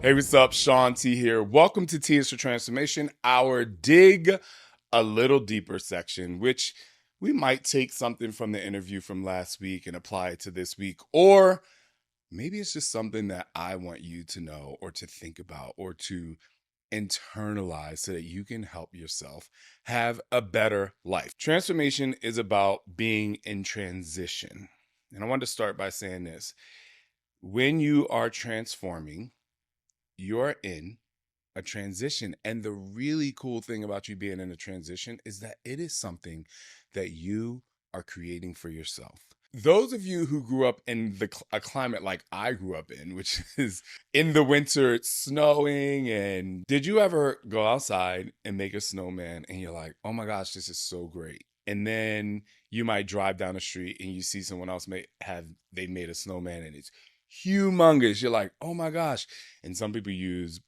Hey, what's up? Shaun T here. Welcome to T is for Transformation, our dig a little deeper section, which we might take something from the interview from last week and apply it to this week. Or maybe it's just something that I want you to know or to think about or to internalize so that you can help yourself have a better life. Transformation is about being in transition. And I want to start by saying this. When you are transforming, you're in a transition. And the really cool thing about you being in a transition is that it is something that you are creating for yourself. Those of you who grew up in a climate like I grew up in, which is in the winter, it's snowing. And did you ever go outside and make a snowman and you're like, oh my gosh, this is so great? And then you might drive down the street and you see someone else they made a snowman and it's humongous. You're like, oh my gosh. And some people use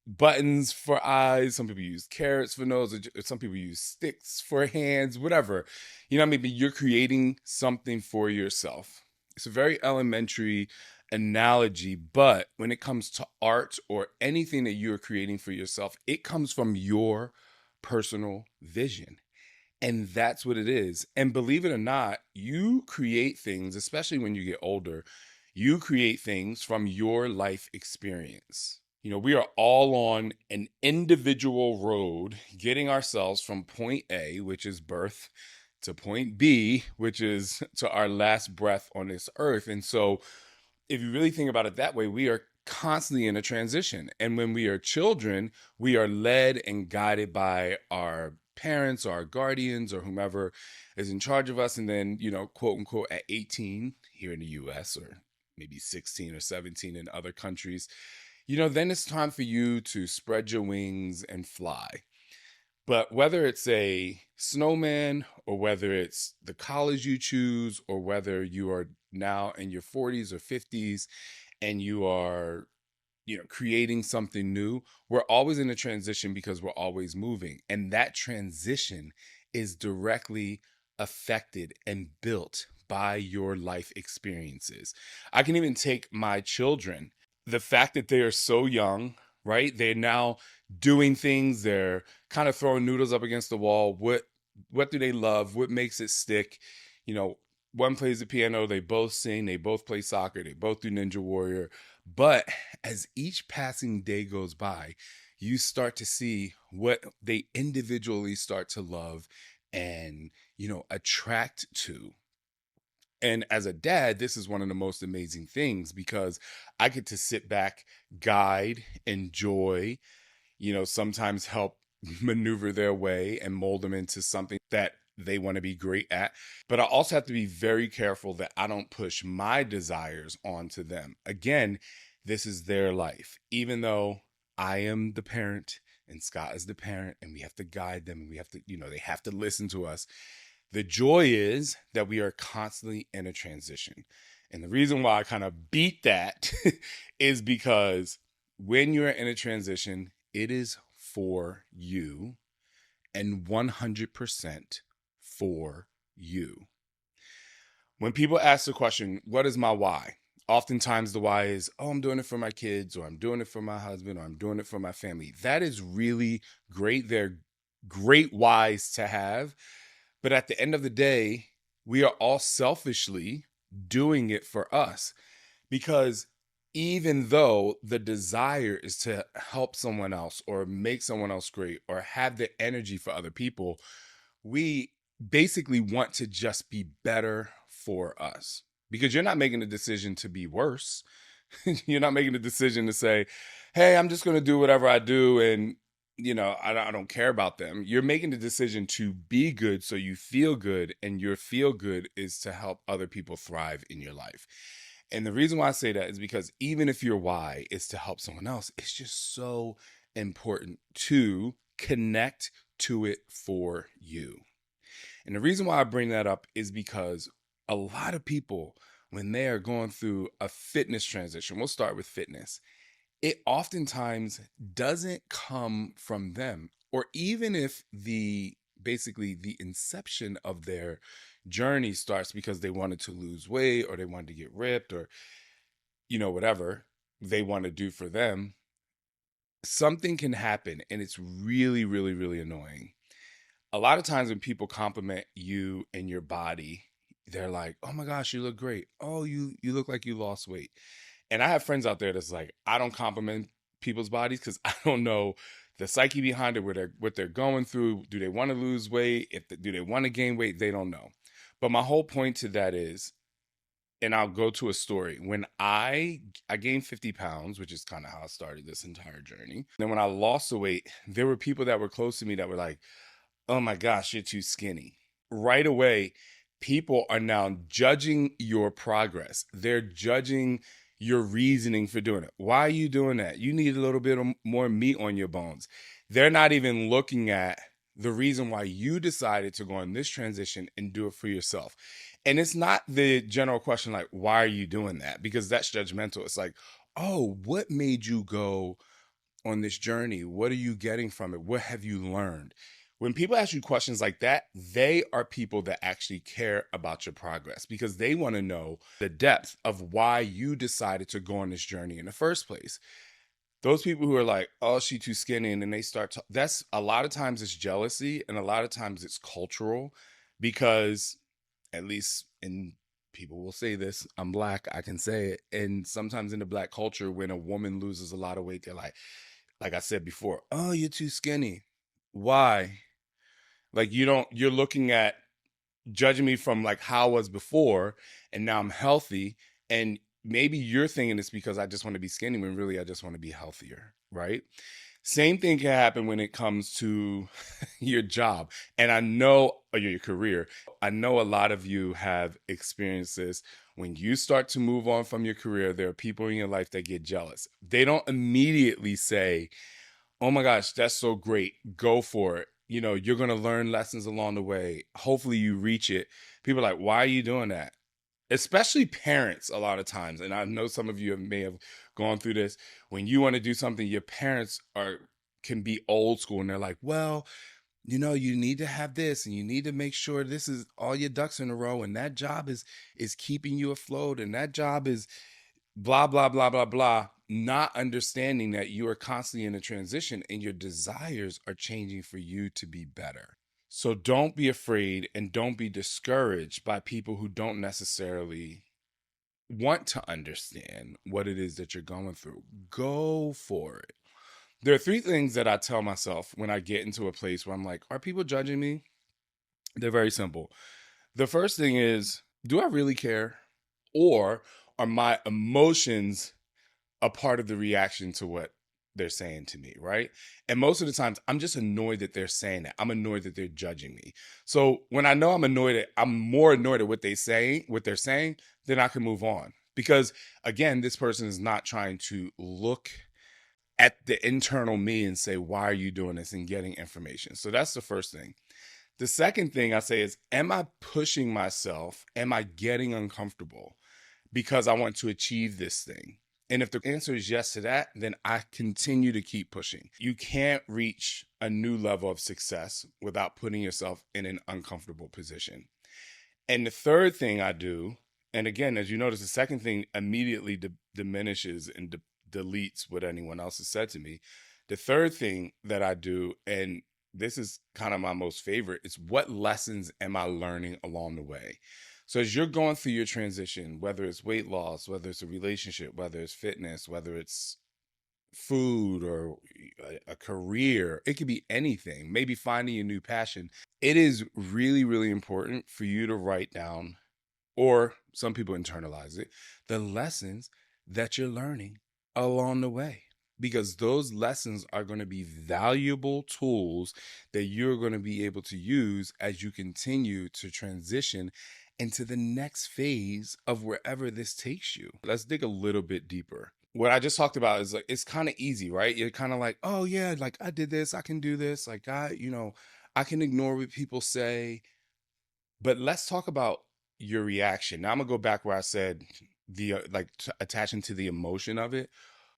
buttons for eyes, some people use carrots for nose, or some people use sticks for hands, whatever. You know what I mean? But you're creating something for yourself. It's a very elementary analogy, but when it comes to art or anything that you're creating for yourself, it comes from your personal vision. And that's what it is. And believe it or not, you create things, especially when you get older, you create things from your life experience. You know, we are all on an individual road getting ourselves from point A, which is birth, to point B, which is to our last breath on this earth. And so, if you really think about it that way, we are constantly in a transition. And when we are children, we are led and guided by our parents or our guardians or whomever is in charge of us. And then, quote unquote, at 18 here in the US or maybe 16 or 17 in other countries, then it's time for you to spread your wings and fly. But whether it's a snowman or whether it's the college you choose or whether you are now in your 40s or 50s and you are creating something new, we're always in a transition because we're always moving. And that transition is directly affected and built by your life experiences. I can even take my children. The fact that they are so young, right? They're now doing things, they're kind of throwing noodles up against the wall. What do they love? What makes it stick? You know, one plays the piano, they both sing, they both play soccer, they both do Ninja Warrior. But as each passing day goes by, you start to see what they individually start to love and, attract to. And as a dad, this is one of the most amazing things because I get to sit back, guide, enjoy, sometimes help maneuver their way and mold them into something that they want to be great at. But I also have to be very careful that I don't push my desires onto them. Again, this is their life. Even though I am the parent and Scott is the parent and we have to guide them and we have to, they have to listen to us. The joy is that we are constantly in a transition. And the reason why I kind of beat that is because when you're in a transition, it is for you and 100% for you. When people ask the question, what is my why? Oftentimes the why is, oh, I'm doing it for my kids, or I'm doing it for my husband, or I'm doing it for my family. That is really great. They're great whys to have. But at the end of the day, we are all selfishly doing it for us because even though the desire is to help someone else or make someone else great or have the energy for other people, we basically want to just be better for us because you're not making a decision to be worse. You're not making a decision to say, hey, I'm just going to do whatever I do and I don't care about them. You're making the decision to be good so you feel good, and your feel good is to help other people thrive in your life. And the reason why I say that is because even if your why is to help someone else, it's just so important to connect to it for you. And the reason why I bring that up is because a lot of people, when they are going through a fitness transition, we'll start with fitness, it oftentimes doesn't come from them. Or even if basically the inception of their journey starts because they wanted to lose weight or they wanted to get ripped or whatever they want to do for them, something can happen and it's really, really, really annoying. A lot of times when people compliment you and your body, they're like, "Oh my gosh, you look great. Oh, you look like you lost weight." And I have friends out there that's like, I don't compliment people's bodies because I don't know the psyche behind it, what they're going through. Do they want to lose weight? Do they want to gain weight? They don't know. But my whole point to that is, and I'll go to a story. When I gained 50 pounds, which is kind of how I started this entire journey. Then when I lost the weight, there were people that were close to me that were like, "Oh my gosh, you're too skinny." Right away, people are now judging your progress. They're judging your reasoning for doing it. Why are you doing that? You need a little bit more meat on your bones. They're not even looking at the reason why you decided to go on this transition and do it for yourself. And it's not the general question like, why are you doing that? Because that's judgmental. It's like, oh, what made you go on this journey? What are you getting from it? What have you learned? When people ask you questions like that, they are people that actually care about your progress because they want to know the depth of why you decided to go on this journey in the first place. Those people who are like, "Oh, she too skinny," and then they start to, that's a lot of times it's jealousy and a lot of times it's cultural because at least in people will say this, I'm black, I can say it. And sometimes in the black culture, when a woman loses a lot of weight, they're like I said before, "Oh, you're too skinny." Why? Like you're looking at judging me from like how I was before and now I'm healthy. And maybe you're thinking it's because I just want to be skinny when really I just want to be healthier, right? Same thing can happen when it comes to your job. And I know, or your career. I know a lot of you have experienced this. When you start to move on from your career, there are people in your life that get jealous. They don't immediately say, "Oh my gosh, that's so great. Go for it. You know, you're going to learn lessons along the way. Hopefully you reach it." People are like, "Why are you doing that?" Especially parents a lot of times. And I know some of you may have gone through this. When you want to do something, your parents can be old school and they're like, "Well, you need to have this and you need to make sure this is all your ducks in a row and that job is keeping you afloat and that job is blah blah blah blah blah," not understanding that you are constantly in a transition and your desires are changing for you to be better. So don't be afraid and don't be discouraged by people who don't necessarily want to understand what it is that you're going through. Go for it. There are three things that I tell myself when I get into a place where I'm like, are people judging me? They're very simple. The first thing is, do I really care? Or are my emotions a part of the reaction to what they're saying to me, right? And most of the times I'm just annoyed that they're saying that. I'm annoyed that they're judging me. So when I know I'm more annoyed at what they're saying, then I can move on. Because again, this person is not trying to look at the internal me and say, "Why are you doing this?" and getting information. So that's the first thing. The second thing I say is, am I pushing myself? Am I getting uncomfortable because I want to achieve this thing? And if the answer is yes to that, then I continue to keep pushing. You can't reach a new level of success without putting yourself in an uncomfortable position. And the third thing I do, and again, as you notice, the second thing immediately diminishes and deletes what anyone else has said to me. The third thing that I do, and this is kind of my most favorite, is what lessons am I learning along the way? So as you're going through your transition, whether it's weight loss, whether it's a relationship, whether it's fitness, whether it's food or a career, it could be anything, maybe finding a new passion. It is really, really important for you to write down, or some people internalize it, the lessons that you're learning along the way. Because those lessons are going to be valuable tools that you're going to be able to use as you continue to transition into the next phase of wherever this takes you. Let's dig a little bit deeper. What I just talked about is like, it's kind of easy, right? You're kind of like, "Oh yeah, like I did this, I can do this. Like I can ignore what people say." But let's talk about your reaction. Now I'm gonna go back where I said attaching to the emotion of it.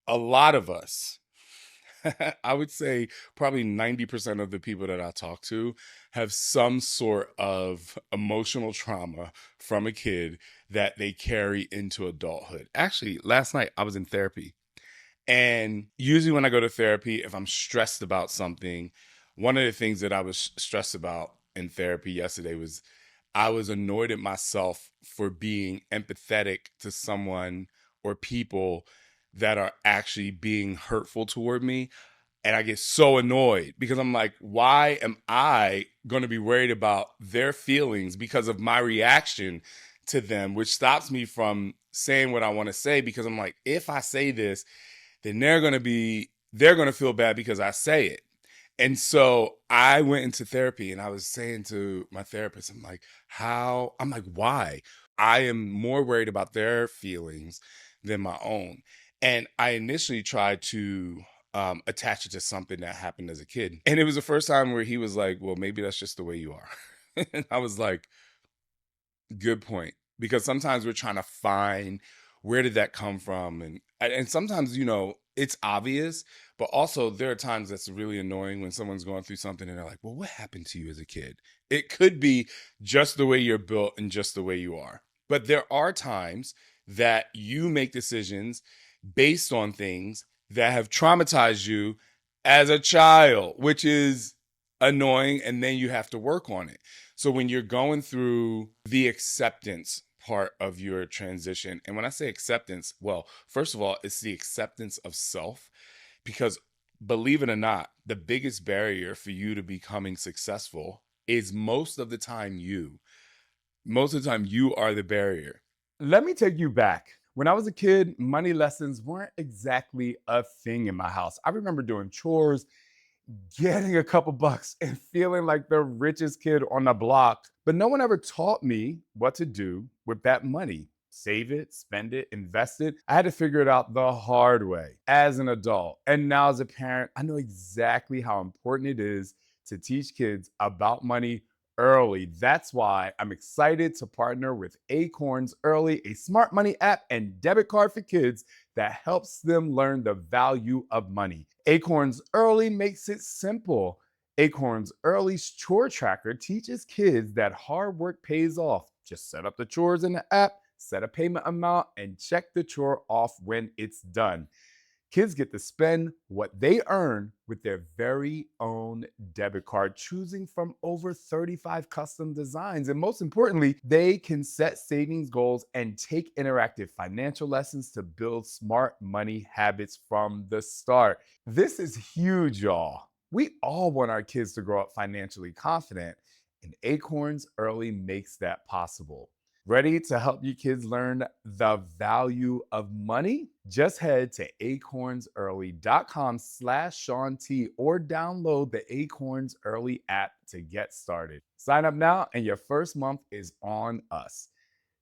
A lot of us, I would say probably 90% of the people that I talk to have some sort of emotional trauma from a kid that they carry into adulthood. Actually, last night I was in therapy And usually when I go to therapy, if I'm stressed about something, one of the things that I was stressed about in therapy yesterday was I was annoyed at myself for being empathetic to someone or people that are actually being hurtful toward me. And I get so annoyed because I'm like, why am I going to be worried about their feelings because of my reaction to them, which stops me from saying what I want to say? Because I'm like, if I say this, then they're going to feel bad because I say it. And so I went into therapy and I was saying to my therapist, I'm like, why? I am more worried about their feelings than my own. And I initially tried to attach it to something that happened as a kid. And it was the first time where he was like, well, maybe that's just the way you are. And I was like, good point. Because sometimes we're trying to find where did that come from, and sometimes it's obvious, but also there are times that's really annoying when someone's going through something and they're like, "Well, what happened to you as a kid?" It could be just the way you're built and just the way you are. But there are times that you make decisions based on things that have traumatized you as a child, which is annoying, and then you have to work on it. So when you're going through the acceptance part of your transition, and when I say acceptance, well, first of all, it's the acceptance of self, because believe it or not, the biggest barrier for you to becoming successful is most of the time you. Most of the time, you are the barrier. Let me take you back. When I was a kid, money lessons weren't exactly a thing in my house. I remember doing chores, getting a couple bucks and feeling like the richest kid on the block. But no one ever taught me what to do with that money. Save it, spend it, invest it. I had to figure it out the hard way as an adult. And now, as a parent, I know exactly how important it is to teach kids about money early. That's why I'm excited to partner with Acorns Early, a smart money app and debit card for kids that helps them learn the value of money. Acorns Early makes it simple. Acorns Early's chore tracker teaches kids that hard work pays off. Just set up the chores in the app, set a payment amount, and check the chore off when it's done. Kids get to spend what they earn with their very own debit card, choosing from over 35 custom designs. And most importantly, they can set savings goals and take interactive financial lessons to build smart money habits from the start. This is huge, y'all. We all want our kids to grow up financially confident, and Acorns Early makes that possible. Ready to help you kids learn the value of money? Just head to acornsearly.com/Shaun T or download the Acorns Early app to get started. Sign up now and your first month is on us.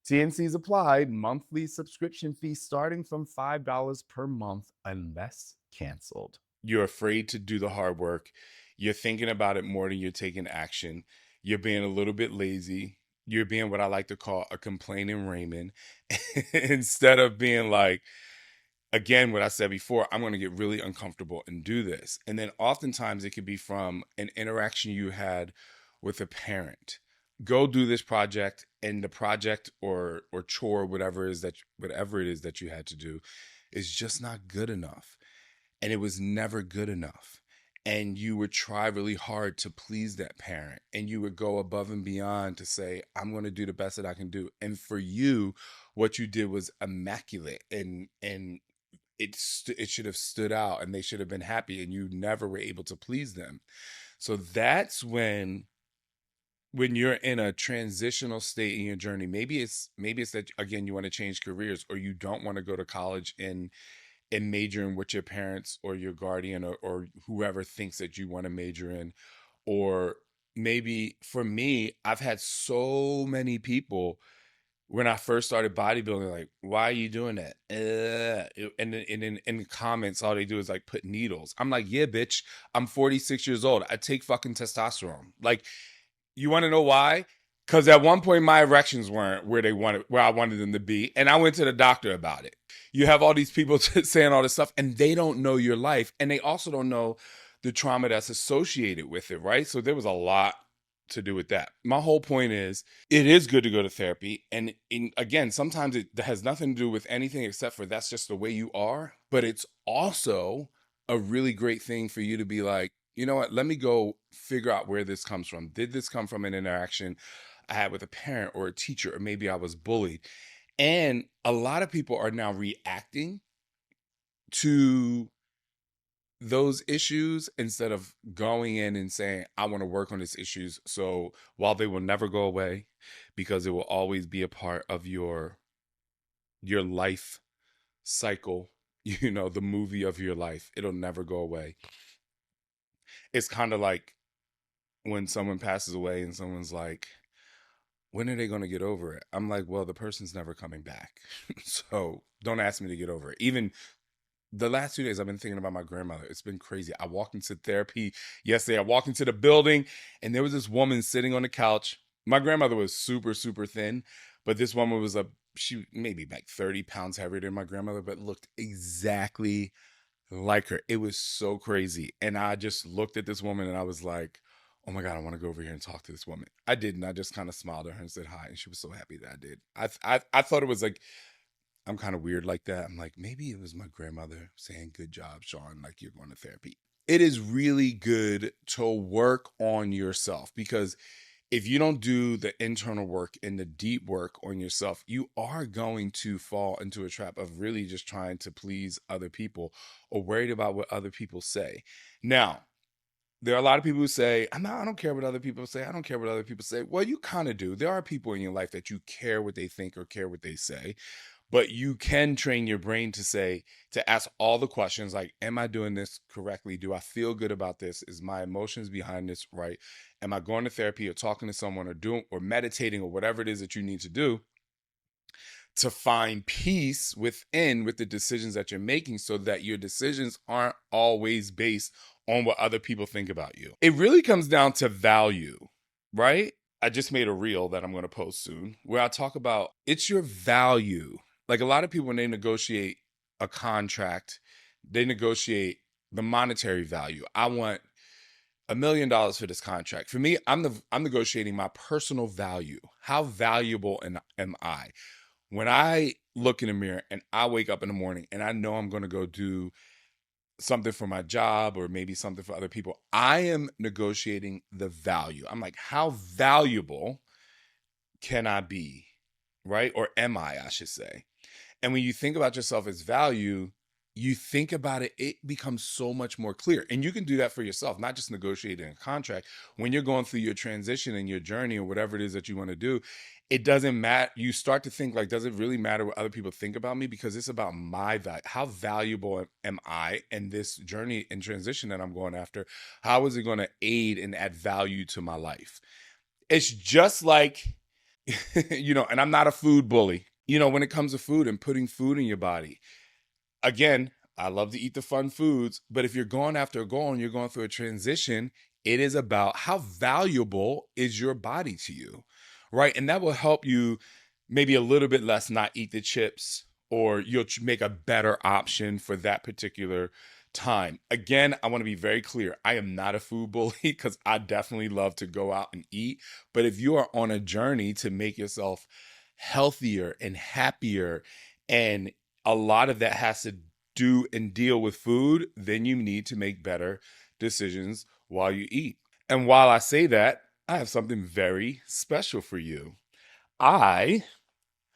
TNCs applied, monthly subscription fee starting from $5 per month unless canceled. You're afraid to do the hard work. You're thinking about it more than you're taking action. You're being a little bit lazy. You're being what I like to call a complaining Raymond instead of being like, again, what I said before, I'm going to get really uncomfortable and do this. And then oftentimes it could be from an interaction you had with a parent. Go do this project, and the project or chore, whatever it is that you had to do, is just not good enough. And it was never good enough. And you would try really hard to please that parent, and you would go above and beyond to say, I'm going to do the best that I can do. And for you, what you did was immaculate, and it should have stood out, and they should have been happy, and you never were able to please them. So that's when you're in a transitional state in your journey. Maybe it's that, again, you want to change careers, or you don't want to go to college and major in what your parents or your guardian or whoever thinks that you want to major in. Or maybe for me, I've had so many people when I first started bodybuilding, like, why are you doing that? And then in the comments, all they do is like put needles. I'm like, yeah, bitch, I'm 46 years old. I take fucking testosterone. Like, you want to know why? Because at one point my erections weren't where I wanted them to be, and I went to the doctor about it. You have all these people saying all this stuff, and they don't know your life, and they also don't know the trauma that's associated with it, right? So there was a lot to do with that. My whole point is, it is good to go to therapy, and again, sometimes it has nothing to do with anything except for that's just the way you are. But it's also a really great thing for you to be like, you know what, let me go figure out where this comes from. Did this come from an interaction I had with a parent or a teacher, or maybe I was bullied? And a lot of people are now reacting to those issues instead of going in and saying, I want to work on these issues. So while they will never go away, because it will always be a part of your life cycle, the movie of your life, it'll never go away. It's kind of like when someone passes away and someone's like, when are they going to get over it? I'm like, well, the person's never coming back. So don't ask me to get over it. Even the last 2 days, I've been thinking about my grandmother. It's been crazy. I walked into therapy yesterday. I walked into the building, and there was this woman sitting on the couch. My grandmother was super, super thin, but this woman was she maybe like 30 pounds heavier than my grandmother, but looked exactly like her. It was so crazy. And I just looked at this woman and I was like, oh my God, I want to go over here and talk to this woman. I didn't. I just kind of smiled at her and said hi. And she was so happy that I did. I thought it was like, I'm kind of weird like that. I'm like, maybe it was my grandmother saying, good job, Shaun, like you're going to therapy. It is really good to work on yourself, because if you don't do the internal work and the deep work on yourself, you are going to fall into a trap of really just trying to please other people or worried about what other people say. Now, there are a lot of people who say, I don't care what other people say. I don't care what other people say. Well, you kind of do. There are people in your life that you care what they think or care what they say. But you can train your brain to ask all the questions like, am I doing this correctly? Do I feel good about this? Is my emotions behind this right? Am I going to therapy or talking to someone or doing or meditating or whatever it is that you need to do to find peace within with the decisions that you're making, so that your decisions aren't always based on what other people think about you? It really comes down to value, right? I just made a reel that I'm going to post soon where I talk about it's your value. Like a lot of people, when they negotiate a contract, they negotiate the monetary value. I want $1 million for this contract. For me, I'm negotiating my personal value. How valuable am I? When I look in the mirror and I wake up in the morning and I know I'm going to go do something for my job or maybe something for other people, I am negotiating the value. I'm like, how valuable can I be? Right? Or am I should say. And when you think about yourself as value, you think about it, it becomes so much more clear. And you can do that for yourself, not just negotiating a contract. When you're going through your transition and your journey or whatever it is that you want to do, it doesn't matter. You start to think like, does it really matter what other people think about me? Because it's about my value. How valuable am I in this journey and transition that I'm going after? How is it going to aid and add value to my life? It's just like, and I'm not a food bully. When it comes to food and putting food in your body, again, I love to eat the fun foods, but if you're going after a goal and you're going through a transition, it is about how valuable is your body to you, right? And that will help you maybe a little bit less not eat the chips, or you'll make a better option for that particular time. Again, I want to be very clear. I am not a food bully, because I definitely love to go out and eat. But if you are on a journey to make yourself healthier and happier, and a lot of that has to do and deal with food, then you need to make better decisions while you eat. And while I say that, I have something very special for you. I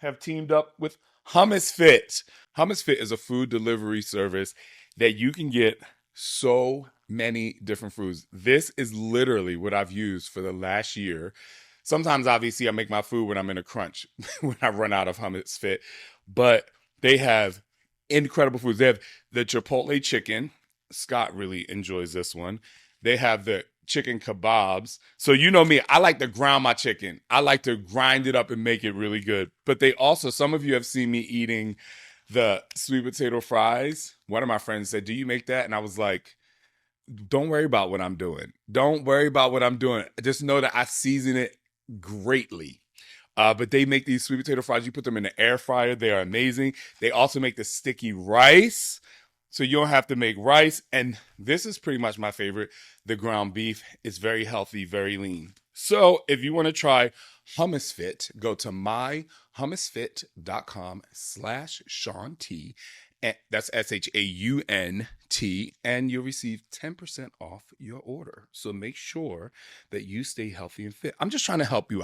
have teamed up with Hummus Fit. Hummus Fit is a food delivery service that you can get so many different foods. This is literally what I've used for the last year. Sometimes, obviously, I make my food when I'm in a crunch, when I run out of Hummus Fit. But they have incredible foods. They have the Chipotle chicken. Scott really enjoys this one. They have the chicken kebabs. So you know me, I like to ground my chicken. I like to grind it up and make it really good. But they also, some of you have seen me eating the sweet potato fries. One of my friends said, do you make that? And I was like, don't worry about what I'm doing. Don't worry about what I'm doing. Just know that I season it greatly. But they make these sweet potato fries. You put them in the air fryer. They are amazing. They also make the sticky rice, so you don't have to make rice. And this is pretty much my favorite, the ground beef. It's very healthy, very lean. So if you want to try Hummus Fit, go to myhummusfit.com/Shaun T That's SHAUNT, and you'll receive 10% off your order. So make sure that you stay healthy and fit. I'm just trying to help you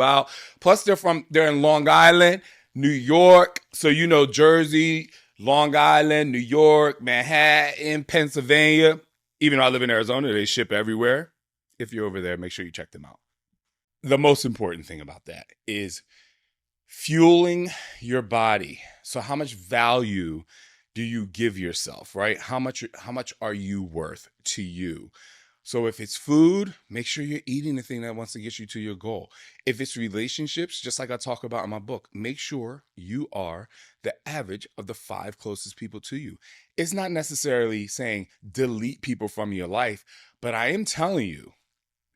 out. Plus, they're in Long Island, New York. So Jersey, Long Island, New York, Manhattan, Pennsylvania. Even though I live in Arizona, they ship everywhere. If you're over there, make sure you check them out. The most important thing about that is fueling your body. So how much value do you give yourself, right? How much are you worth to you? So if it's food, make sure you're eating the thing that wants to get you to your goal. If it's relationships, just like I talk about in my book, make sure you are the average of the 5 closest people to you. It's not necessarily saying delete people from your life, but I am telling you,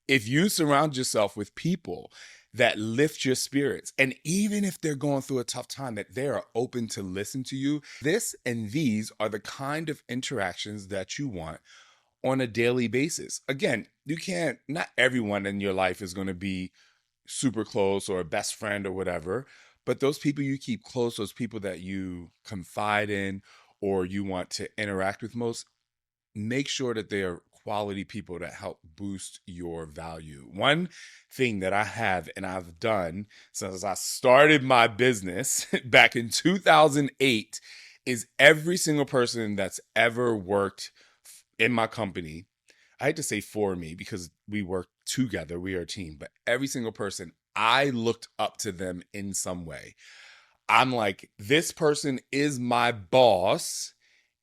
if you surround yourself with people that lift your spirits, and even if they're going through a tough time, that they are open to listen to you, this and these are the kind of interactions that you want on a daily basis. Again, not everyone in your life is going to be super close or a best friend or whatever, but those people you keep close, those people that you confide in or you want to interact with most, make sure that they are quality people that help boost your value. One thing that I have and I've done since I started my business back in 2008 is every single person that's ever worked in my company, I hate to say for me because we work together, we are a team, but every single person, I looked up to them in some way. I'm like, this person is my boss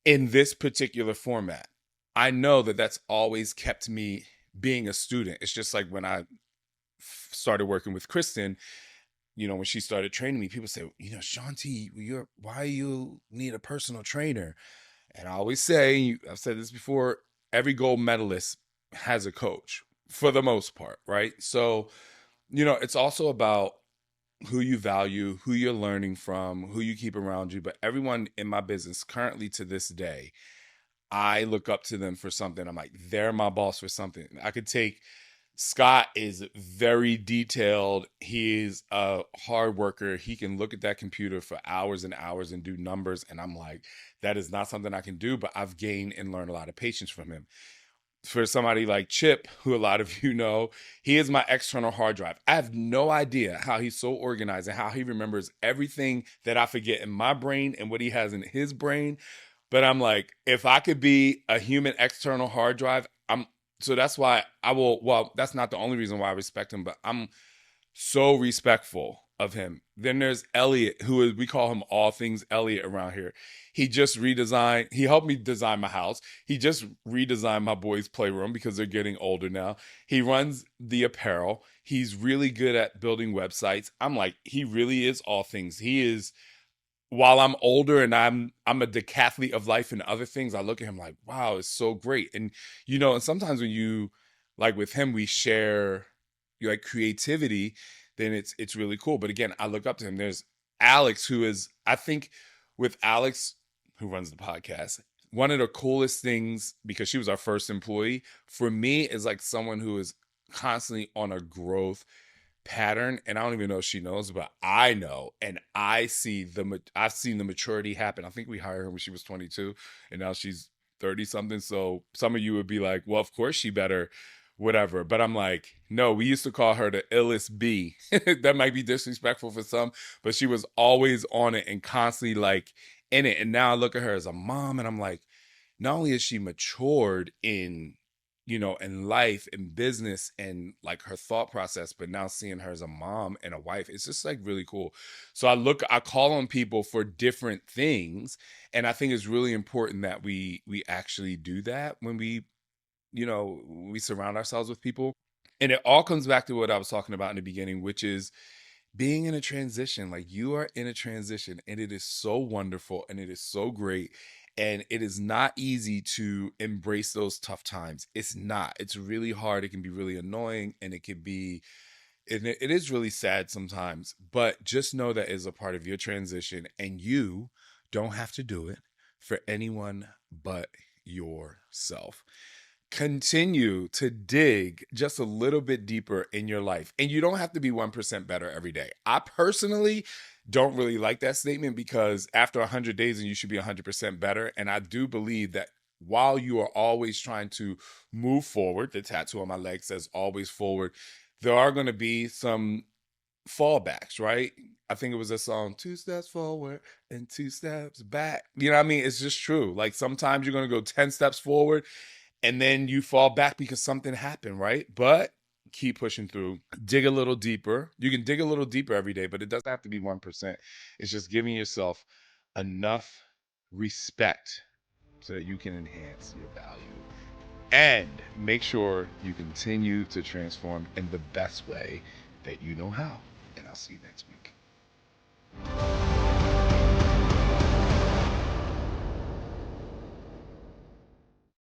in this particular format. I know that that's always kept me being a student. It's just like when I started working with Kristen, when she started training me, people say, Shaun T, why you need a personal trainer? And I always say, I've said this before, every gold medalist has a coach for the most part, right? So, it's also about who you value, who you're learning from, who you keep around you. But everyone in my business currently to this day, I look up to them for something. I'm like, they're my boss for something. I could take Scott is very detailed. He's a hard worker. He can look at that computer for hours and hours and do numbers. And I'm like, that is not something I can do, but I've gained and learned a lot of patience from him. For somebody like Chip, who a lot of you know, he is my external hard drive. I have no idea how he's so organized and how he remembers everything that I forget in my brain and what he has in his brain. But I'm like, if I could be a human external hard drive, so that's why that's not the only reason why I respect him, but I'm so respectful of him. Then there's Elliot, we call him all things Elliot around here. He helped me design my house. He just redesigned my boys' playroom because they're getting older now. He runs the apparel. He's really good at building websites. I'm like, he really is all things. He is, while I'm older and I'm a decathlete of life and other things, I look at him like, wow, it's so great. And and sometimes when you, like with him, we share like creativity, then it's really cool. But again, I look up to him. There's Alex, who is, I think with Alex, who runs the podcast, one of the coolest things, because she was our first employee, for me is like someone who is constantly on a growth pattern, and I don't even know if she knows, but I know, and I've seen the maturity happen. I think we hired her when she was 22 and now she's 30 something. So some of you would be like, well, of course she better whatever, but I'm like, no, we used to call her the illest bee. That might be disrespectful for some, but she was always on it and constantly like in it. And now I look at her as a mom and I'm like, not only is she matured in life and business and like her thought process, but now seeing her as a mom and a wife, it's just like really cool. So I call on people for different things. And I think it's really important that we actually do that when we surround ourselves with people. And it all comes back to what I was talking about in the beginning, which is being in a transition. Like, you are in a transition and it is so wonderful and it is so great. And it is not easy to embrace those tough times. It's not. It's really hard. It can be really annoying, and it is really sad sometimes. But just know that is a part of your transition, and you don't have to do it for anyone but yourself. Continue to dig just a little bit deeper in your life. And you don't have to be 1% better every day. I personally don't really like that statement, because after 100 days and you should be 100% better. And I do believe that while you are always trying to move forward, the tattoo on my leg says always forward, there are going to be some fallbacks, right? I think it was a song, 2 steps forward and 2 steps back. You know what I mean? It's just true. Like sometimes you're going to go 10 steps forward and then you fall back because something happened, right? But keep pushing through. Dig a little deeper. You can dig a little deeper every day, but it doesn't have to be 1%. It's just giving yourself enough respect so that you can enhance your value. And make sure you continue to transform in the best way that you know how. And I'll see you next week.